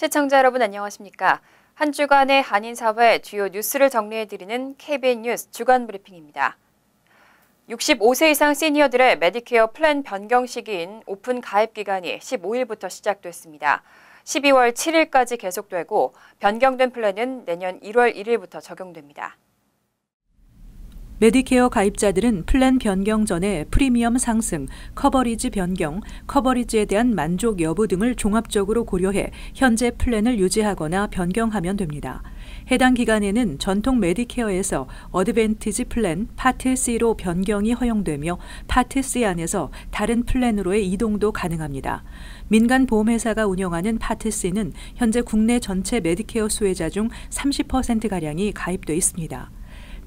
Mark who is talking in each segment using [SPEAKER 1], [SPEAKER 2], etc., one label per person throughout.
[SPEAKER 1] 시청자 여러분 안녕하십니까? 한 주간의 한인사회 주요 뉴스를 정리해드리는 KBN 뉴스 주간 브리핑입니다. 65세 이상 시니어들의 메디케어 플랜 변경 시기인 오픈 가입 기간이 15일부터 시작됐습니다. 12월 7일까지 계속되고 변경된 플랜은 내년 1월 1일부터 적용됩니다.
[SPEAKER 2] 메디케어 가입자들은 플랜 변경 전에 프리미엄 상승, 커버리지 변경, 커버리지에 대한 만족 여부 등을 종합적으로 고려해 현재 플랜을 유지하거나 변경하면 됩니다. 해당 기간에는 전통 메디케어에서 어드밴티지 플랜 파트 C로 변경이 허용되며 파트 C 안에서 다른 플랜으로의 이동도 가능합니다. 민간 보험회사가 운영하는 파트 C는 현재 국내 전체 메디케어 수혜자 중 30%가량이 가입돼 있습니다.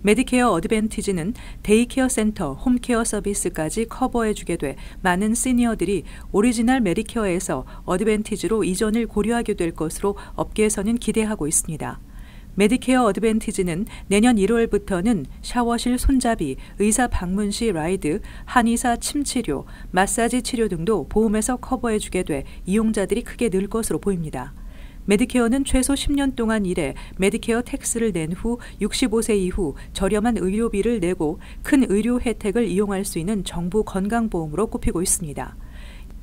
[SPEAKER 2] 메디케어 어드밴티지는 데이케어 센터, 홈케어 서비스까지 커버해주게 돼 많은 시니어들이 오리지널 메디케어에서 어드밴티지로 이전을 고려하게 될 것으로 업계에서는 기대하고 있습니다. 메디케어 어드밴티지는 내년 1월부터는 샤워실 손잡이, 의사 방문 시 라이드, 한의사 침치료, 마사지 치료 등도 보험에서 커버해주게 돼 이용자들이 크게 늘 것으로 보입니다. 메디케어는 최소 10년 동안 일해 메디케어 텍스를 낸 후 65세 이후 저렴한 의료비를 내고 큰 의료 혜택을 이용할 수 있는 정부 건강보험으로 꼽히고 있습니다.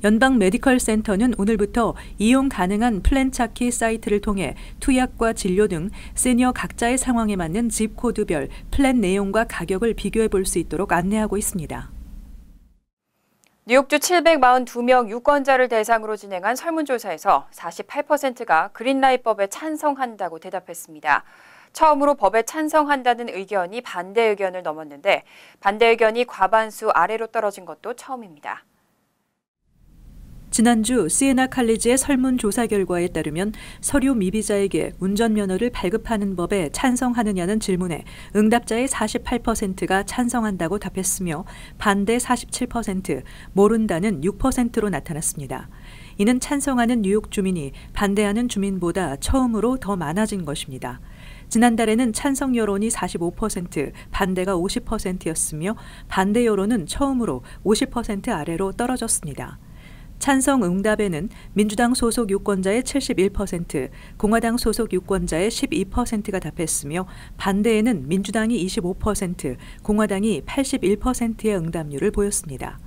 [SPEAKER 2] 연방 메디컬 센터는 오늘부터 이용 가능한 플랜 찾기 사이트를 통해 투약과 진료 등 시니어 각자의 상황에 맞는 집코드별 플랜 내용과 가격을 비교해 볼 수 있도록 안내하고 있습니다.
[SPEAKER 1] 뉴욕주 742명 유권자를 대상으로 진행한 설문조사에서 48%가 그린라이트법에 찬성한다고 대답했습니다. 처음으로 법에 찬성한다는 의견이 반대 의견을 넘었는데 반대 의견이 과반수 아래로 떨어진 것도 처음입니다.
[SPEAKER 2] 지난주 시에나 칼리지의 설문조사 결과에 따르면 서류 미비자에게 운전면허를 발급하는 법에 찬성하느냐는 질문에 응답자의 48%가 찬성한다고 답했으며 반대 47%, 모른다는 6%로 나타났습니다. 이는 찬성하는 뉴욕 주민이 반대하는 주민보다 처음으로 더 많아진 것입니다. 지난달에는 찬성 여론이 45%, 반대가 50%였으며 반대 여론은 처음으로 50% 아래로 떨어졌습니다. 찬성 응답에는 민주당 소속 유권자의 71%, 공화당 소속 유권자의 12%가 답했으며 반대에는 민주당이 25%, 공화당이 81%의 응답률을 보였습니다.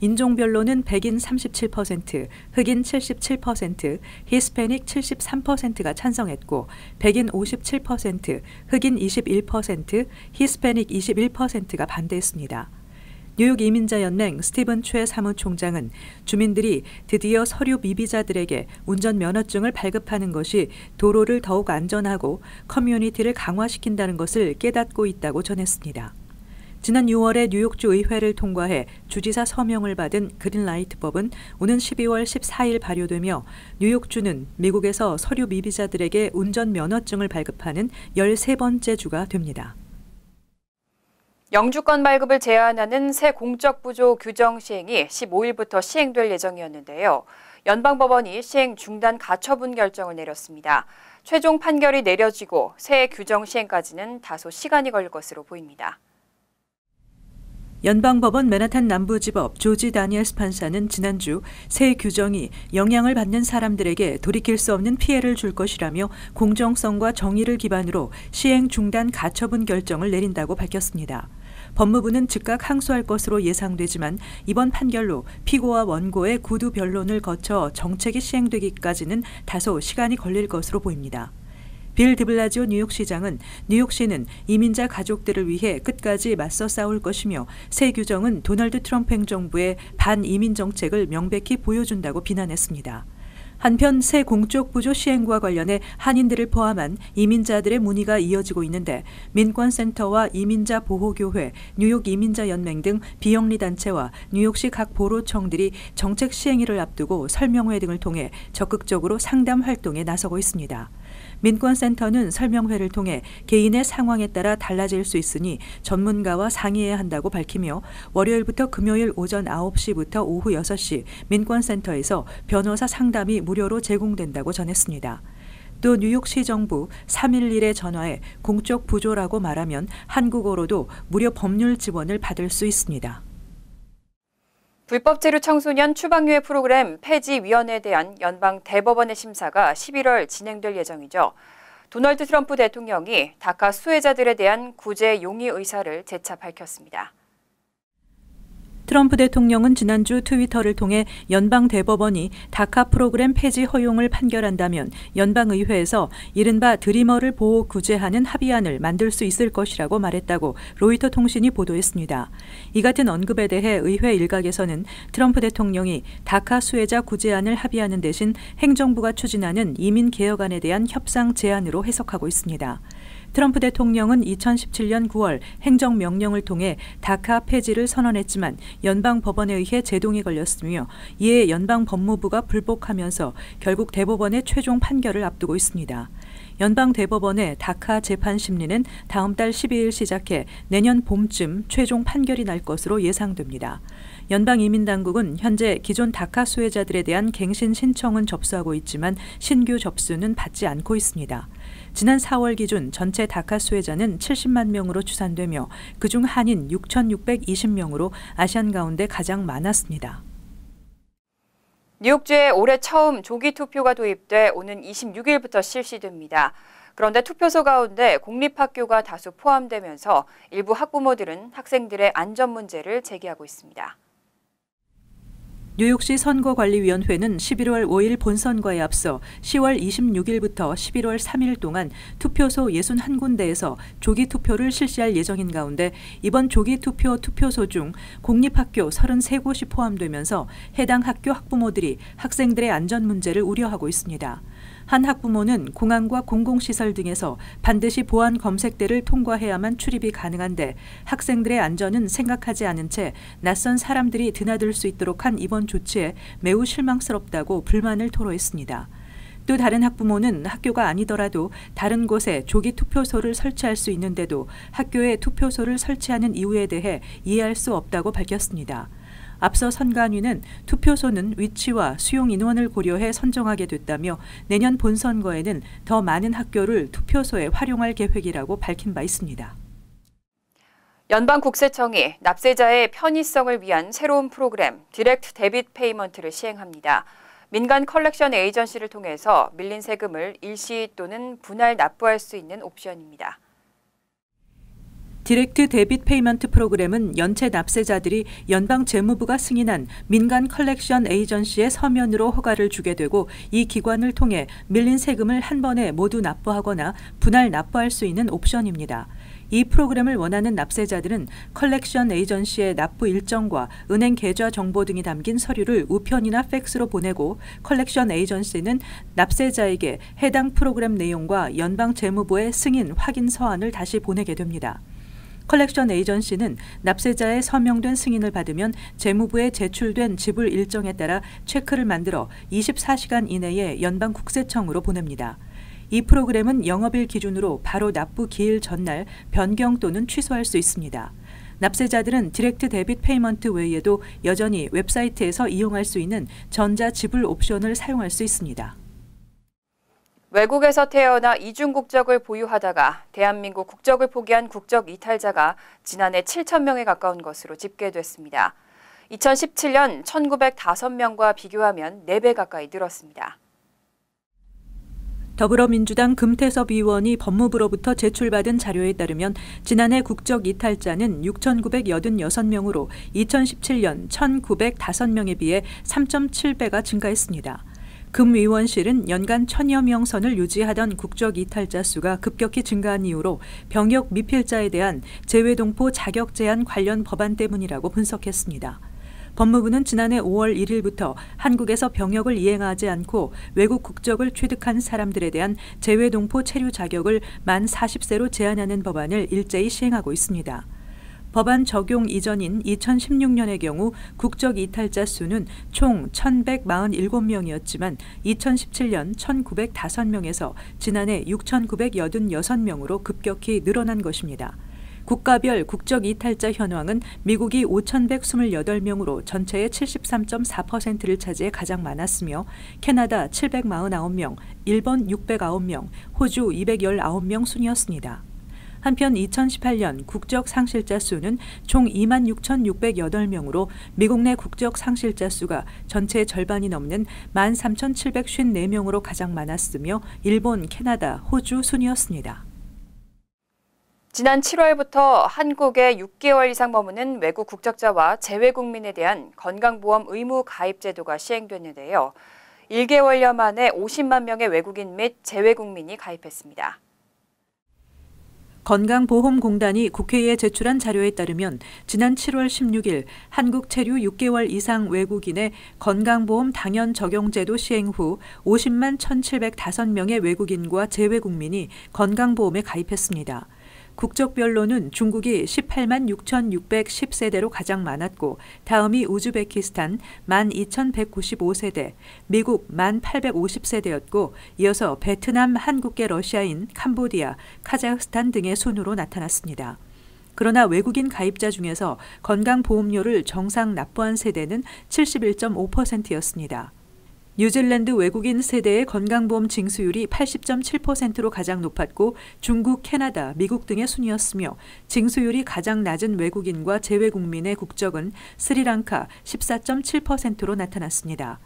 [SPEAKER 2] 인종별로는 백인 37%, 흑인 77%, 히스패닉 73%가 찬성했고 백인 57%, 흑인 21%, 히스패닉 21%가 반대했습니다. 뉴욕 이민자연맹 스티븐 최 사무총장은 주민들이 드디어 서류 미비자들에게 운전면허증을 발급하는 것이 도로를 더욱 안전하고 커뮤니티를 강화시킨다는 것을 깨닫고 있다고 전했습니다. 지난 6월에 뉴욕주 의회를 통과해 주지사 서명을 받은 그린라이트법은 오는 12월 14일 발효되며 뉴욕주는 미국에서 서류 미비자들에게 운전면허증을 발급하는 13번째 주가 됩니다.
[SPEAKER 1] 영주권 발급을 제한하는 새 공적부조 규정 시행이 15일부터 시행될 예정이었는데요. 연방법원이 시행 중단 가처분 결정을 내렸습니다. 최종 판결이 내려지고 새 규정 시행까지는 다소 시간이 걸릴 것으로 보입니다.
[SPEAKER 2] 연방법원 맨하탄 남부지법 조지 다니엘스 판사는 지난주 새 규정이 영향을 받는 사람들에게 돌이킬 수 없는 피해를 줄 것이라며 공정성과 정의를 기반으로 시행 중단 가처분 결정을 내린다고 밝혔습니다. 법무부는 즉각 항소할 것으로 예상되지만 이번 판결로 피고와 원고의 구두 변론을 거쳐 정책이 시행되기까지는 다소 시간이 걸릴 것으로 보입니다. 빌 드블라지오 뉴욕시장은 뉴욕시는 이민자 가족들을 위해 끝까지 맞서 싸울 것이며 새 규정은 도널드 트럼프 행정부의 반이민 정책을 명백히 보여준다고 비난했습니다. 한편 새 공적 부조 시행과 관련해 한인들을 포함한 이민자들의 문의가 이어지고 있는데 민권센터와 이민자 보호교회, 뉴욕 이민자연맹 등 비영리 단체와 뉴욕시 각 보로청들이 정책 시행일을 앞두고 설명회 등을 통해 적극적으로 상담 활동에 나서고 있습니다. 민권센터는 설명회를 통해 개인의 상황에 따라 달라질 수 있으니 전문가와 상의해야 한다고 밝히며 월요일부터 금요일 오전 9시부터 오후 6시 민권센터에서 변호사 상담이 무료로 제공된다고 전했습니다. 또 뉴욕시 정부 311에 전화해 공적 부조라고 말하면 한국어로도 무료 법률 지원을 받을 수 있습니다.
[SPEAKER 1] 불법 체류 청소년 추방유예 프로그램 폐지위원회에 대한 연방 대법원의 심사가 11월 진행될 예정이죠. 도널드 트럼프 대통령이 다카 수혜자들에 대한 구제 용의 의사를 재차 밝혔습니다.
[SPEAKER 2] 트럼프 대통령은 지난주 트위터를 통해 연방 대법원이 다카 프로그램 폐지 허용을 판결한다면 연방의회에서 이른바 드리머를 보호 구제하는 합의안을 만들 수 있을 것이라고 말했다고 로이터 통신이 보도했습니다. 이 같은 언급에 대해 의회 일각에서는 트럼프 대통령이 다카 수혜자 구제안을 합의하는 대신 행정부가 추진하는 이민 개혁안에 대한 협상 제안으로 해석하고 있습니다. 트럼프 대통령은 2017년 9월 행정명령을 통해 다카 폐지를 선언했지만 연방 법원에 의해 제동이 걸렸으며 이에 연방 법무부가 불복하면서 결국 대법원의 최종 판결을 앞두고 있습니다. 연방 대법원의 다카 재판 심리는 다음 달 12일 시작해 내년 봄쯤 최종 판결이 날 것으로 예상됩니다. 연방 이민당국은 현재 기존 다카 수혜자들에 대한 갱신 신청은 접수하고 있지만 신규 접수는 받지 않고 있습니다. 지난 4월 기준 전체 다카 수혜자는 70만 명으로 추산되며 그중 한인 6,620명으로 아시안 가운데 가장 많았습니다.
[SPEAKER 1] 뉴욕주에 올해 처음 조기 투표가 도입돼 오는 26일부터 실시됩니다. 그런데 투표소 가운데 공립학교가 다수 포함되면서 일부 학부모들은 학생들의 안전 문제를 제기하고 있습니다.
[SPEAKER 2] 뉴욕시 선거관리위원회는 11월 5일 본선거에 앞서 10월 26일부터 11월 3일 동안 투표소 61군데에서 조기 투표를 실시할 예정인 가운데 이번 조기 투표소 중 공립학교 33곳이 포함되면서 해당 학교 학부모들이 학생들의 안전 문제를 우려하고 있습니다. 한 학부모는 공항과 공공시설 등에서 반드시 보안 검색대를 통과해야만 출입이 가능한데 학생들의 안전은 생각하지 않은 채 낯선 사람들이 드나들 수 있도록 한 이번 조치에 매우 실망스럽다고 불만을 토로했습니다. 또 다른 학부모는 학교가 아니더라도 다른 곳에 조기 투표소를 설치할 수 있는데도 학교에 투표소를 설치하는 이유에 대해 이해할 수 없다고 밝혔습니다. 앞서 선관위는 투표소는 위치와 수용 인원을 고려해 선정하게 됐다며 내년 본선거에는 더 많은 학교를 투표소에 활용할 계획이라고 밝힌 바 있습니다.
[SPEAKER 1] 연방국세청이 납세자의 편의성을 위한 새로운 프로그램 디렉트 데빗 페이먼트를 시행합니다. 민간 컬렉션 에이전시를 통해서 밀린 세금을 일시 또는 분할 납부할 수 있는 옵션입니다.
[SPEAKER 2] 디렉트 데빗 페이먼트 프로그램은 연체 납세자들이 연방 재무부가 승인한 민간 컬렉션 에이전시의 서면으로 허가를 주게 되고 이 기관을 통해 밀린 세금을 한 번에 모두 납부하거나 분할 납부할 수 있는 옵션입니다. 이 프로그램을 원하는 납세자들은 컬렉션 에이전시의 납부 일정과 은행 계좌 정보 등이 담긴 서류를 우편이나 팩스로 보내고 컬렉션 에이전시는 납세자에게 해당 프로그램 내용과 연방 재무부의 승인 확인 서한을 다시 보내게 됩니다. 컬렉션 에이전시는 납세자의 서명된 승인을 받으면 재무부에 제출된 지불 일정에 따라 체크를 만들어 24시간 이내에 연방국세청으로 보냅니다. 이 프로그램은 영업일 기준으로 바로 납부 기일 전날 변경 또는 취소할 수 있습니다. 납세자들은 디렉트 데빗 페이먼트 외에도 여전히 웹사이트에서 이용할 수 있는 전자 지불 옵션을 사용할 수 있습니다.
[SPEAKER 1] 외국에서 태어나 이중 국적을 보유하다가 대한민국 국적을 포기한 국적 이탈자가 지난해 7,000명에 가까운 것으로 집계됐습니다. 2017년 1,905명과 비교하면 4배 가까이 늘었습니다.
[SPEAKER 2] 더불어민주당 금태섭 의원이 법무부로부터 제출받은 자료에 따르면 지난해 국적 이탈자는 6,986명으로 2017년 1,905명에 비해 3.7배가 증가했습니다. 금 의원실은 연간 1,000여 명 선을 유지하던 국적 이탈자 수가 급격히 증가한 이유로 병역 미필자에 대한 재외동포 자격 제한 관련 법안 때문이라고 분석했습니다. 법무부는 지난해 5월 1일부터 한국에서 병역을 이행하지 않고 외국 국적을 취득한 사람들에 대한 재외동포 체류 자격을 만 40세로 제한하는 법안을 일제히 시행하고 있습니다. 법안 적용 이전인 2016년의 경우 국적 이탈자 수는 총 1,147명이었지만 2017년 1,905명에서 지난해 6,986명으로 급격히 늘어난 것입니다. 국가별 국적 이탈자 현황은 미국이 5,128명으로 전체의 73.4%를 차지해 가장 많았으며 캐나다 749명, 일본 609명, 호주 219명 순이었습니다. 한편 2018년 국적 상실자 수는 총 26,608명으로 미국 내 국적 상실자 수가 전체의 절반이 넘는 13,754명으로 가장 많았으며 일본, 캐나다, 호주 순이었습니다.
[SPEAKER 1] 지난 7월부터 한국에 6개월 이상 머무는 외국 국적자와 재외국민에 대한 건강보험 의무 가입 제도가 시행됐는데요. 1개월여 만에 50만 명의 외국인 및 재외국민이 가입했습니다.
[SPEAKER 2] 건강보험공단이 국회에 제출한 자료에 따르면 지난 7월 16일 한국 체류 6개월 이상 외국인의 건강보험 당연 적용제도 시행 후 50만 1,705명의 외국인과 재외국민이 건강보험에 가입했습니다. 국적별로는 중국이 18만 6,610세대로 가장 많았고 다음이 우즈베키스탄 12,195세대, 미국 1,850세대였고 이어서 베트남, 한국계 러시아인, 캄보디아, 카자흐스탄 등의 순으로 나타났습니다. 그러나 외국인 가입자 중에서 건강보험료를 정상 납부한 세대는 71.5%였습니다. 뉴질랜드 외국인 세대의 건강보험 징수율이 80.7%로 가장 높았고 중국, 캐나다, 미국 등의 순이었으며 징수율이 가장 낮은 외국인과 재외국민의 국적은 스리랑카 14.7%로 나타났습니다.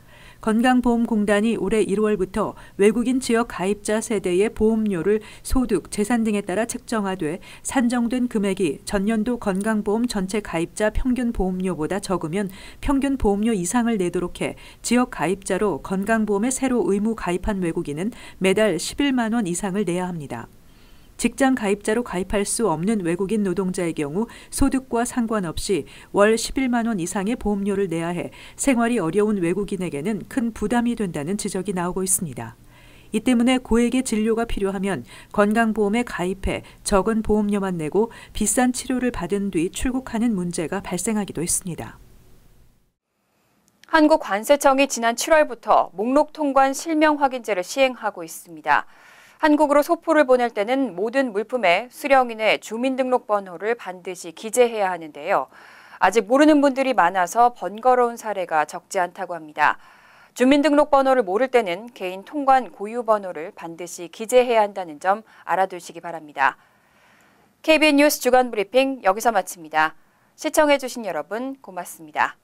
[SPEAKER 2] 건강보험공단이 올해 1월부터 외국인 지역 가입자 세대의 보험료를 소득, 재산 등에 따라 책정하되 산정된 금액이 전년도 건강보험 전체 가입자 평균 보험료보다 적으면 평균 보험료 이상을 내도록 해 지역 가입자로 건강보험에 새로 의무 가입한 외국인은 매달 11만 원 이상을 내야 합니다. 직장 가입자로 가입할 수 없는 외국인 노동자의 경우 소득과 상관없이 월 11만 원 이상의 보험료를 내야 해 생활이 어려운 외국인에게는 큰 부담이 된다는 지적이 나오고 있습니다. 이 때문에 고액의 진료가 필요하면 건강보험에 가입해 적은 보험료만 내고 비싼 치료를 받은 뒤 출국하는 문제가 발생하기도 했습니다.
[SPEAKER 1] 한국관세청이 지난 7월부터 목록 통관 실명 확인제를 시행하고 있습니다. 한국으로 소포를 보낼 때는 모든 물품에 수령인의 주민등록번호를 반드시 기재해야 하는데요. 아직 모르는 분들이 많아서 번거로운 사례가 적지 않다고 합니다. 주민등록번호를 모를 때는 개인 통관 고유번호를 반드시 기재해야 한다는 점 알아두시기 바랍니다. KBN 뉴스 주간 브리핑 여기서 마칩니다. 시청해주신 여러분 고맙습니다.